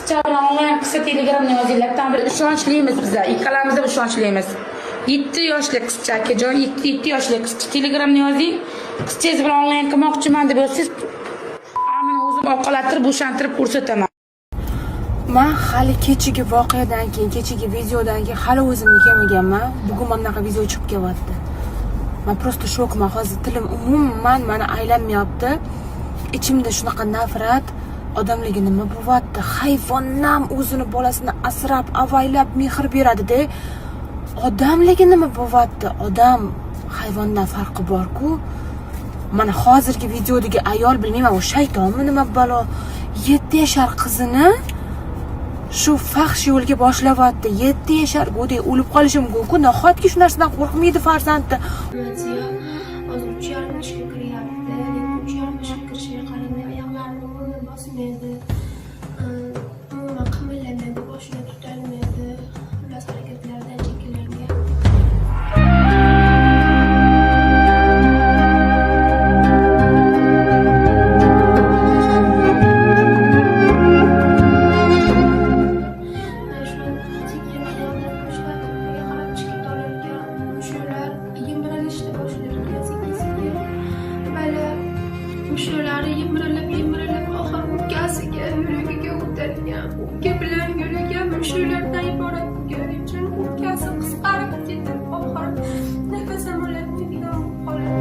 qizcha bilan onlayn qizcha telegramda yozinglar. Tam bir ishonchliimiz biz. Ikkalamiz ham ishonchliimiz. 7 yoshli qizcha akajon, 7 yoshli qizcha telegramda yozing. Qizchangiz bilan onlayn qilmoqchiman deb yozsangiz, ammo o'zim oqalattirib, bo'shantirib ko'rsataman. Men hali kechagi voqeadan keyin, kechagi videodan keyin hali o'zim yemaganman. Bugun mana bunaqa video chiqib kelyapti. Men prosta shokman. Hozir tilim umuman meni aylanmayapti. Ichimda shunaqa nafrat, odamlarga nima bo'lyapti? Hayvonam o'zini bolasini asrab, avaylab mehr beradi-da. Odamlarga nima bo'lyapti? Odam hayvondan farqi bor-ku. Mana hozirgi videodagi ayol bilmayman, u shaytonmi nima balo, 7 yashar qizini shu faxsh yo'lga boshlayapti. 7 yashar go'day o'lib qolishi mumkin-ku. Nahotki shu narsadan qo'rqmaydi farzandi. Hozir 3,5 yoshga kiryapti. 3,5 yoshga kirishiga qaramay oyoqlarini o'rniga bosmaydi. Umuman qimirlamaydi, boshini tutolmaydi. Xullas harakatlardan cheklangan. Mushularni yemirilib oxir o'pkasiga, yuragiga o'tadigan, o'pka bilan yuragan mushulardan iborat bo'lgani uchun o'pkasi qisqarib ketib, oxir nafas ham ololmaydigan bo'lib qoladi.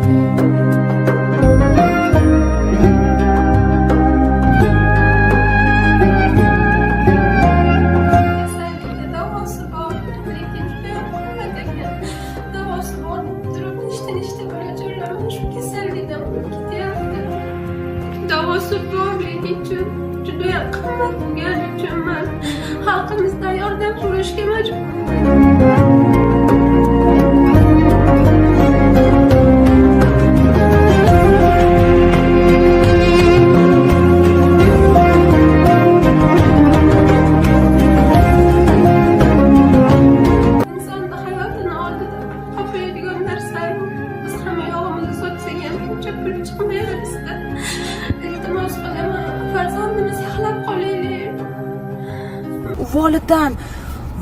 Davosi bor, lekin juda qimmat ekan. Davosi bor, turib nechta bolajonlarimiz shu kasallikdan o'lib ketyapti. Davosi borligi uchun juda qimmat bo'lgani uchun men xalqimizdan yordam so'rashga majburman. Insonni hayotini oldida topiladigan narsa biz hamma yog'imizni sotsak ham buncha pul chiqmaydi bizda. Iltimos qilaman, farzandimiz saqlab qolaylik. Volidan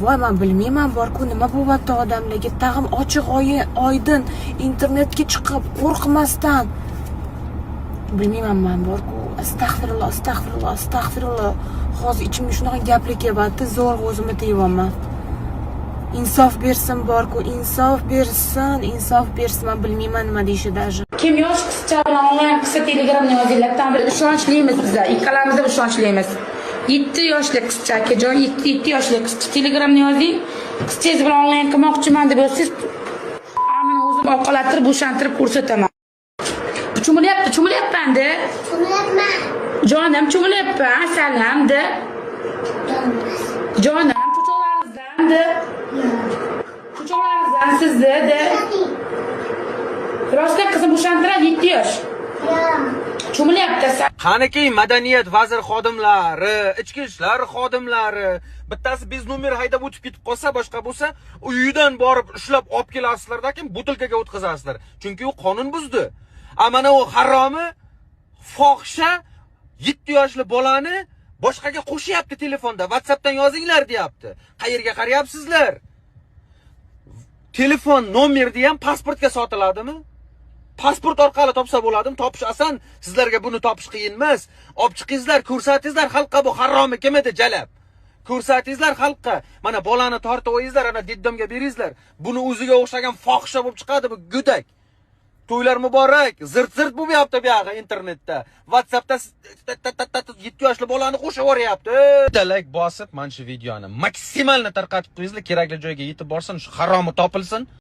voy men bilmayman borku nima bo'lyapti odamlarga. Tag'im ochiq oydin internetga chiqib qo'rqmasdan bilmayman men borku. Astag'firulloh. Hozir ichimga shunaqa gaplar kelyapti, zo'rg'a o'zimni tiyapman. Insof bersin borku, insof bersin, men bilmayman nima deyishi даже. Kim yosh qizcha bilan onlayn qizcha telegramda yozinglar. Tam bir ishonchliimiz biz. Ikkalamiz ham ishonchliimiz. 7 yoshli qizcha akajon, 7 yoshli qizcha telegramda yozing. Qizchangiz bilan onlayn qilmoqchiman deb yozsangiz, ammo o'zim oqalattirib, bo'shantirib ko'rsataman. Cho'milyapman-da. Cho'milyapman. Jonim cho'milyapman, asalam-da. Jonim cho'choqlaringizdan-da. Cho'choqlaringizdan sizni-da. Rostdan qizim bo'shantiradi 7 yosh. Cho'milyapti. Qaniki madaniyat vazir xodimlari, ichki ishlar xodimlari, bittasi biz nomer haydab o'tib ketib qolsa, boshqa bo'lsa, uyidan borib ushlab olib kelasizlar-da, butilkaga o'tkazasizlar. Chunki u qonun buzdi. Mana u haromi fohisha 7 yoshli bolani boshqaga qo'shyapti telefonda. WhatsAppdan yozinglar deyapti. Qayerga qarayapsizlar? Telefon nomerni ham pasportga sotiladimi? Pasport orqali topsa bo'ladimi? Topish oson. Sizlarga buni topish qiyin emas. Olib chiqingizlar, ko'rsatingizlar xalqqa bu haromi kim edi jalab. Ko'rsatingizlar xalqqa. Mana bolani tortib o'yingizlar, ana diddamga beringizlar. Buni o'ziga o'xshagan fohisha bo'lib chiqadi bu go'dak. To'ylar muborak. Zirt bo'lyapti bu yoqda internetda. WhatsAppda 7 yoshli bolani qo'shib yuboryapti. Like bosib, mana shu videoni maksimalni tarqatib qo'yingizlar, kerakli joyga yetib borsin, shu haromi topilsin.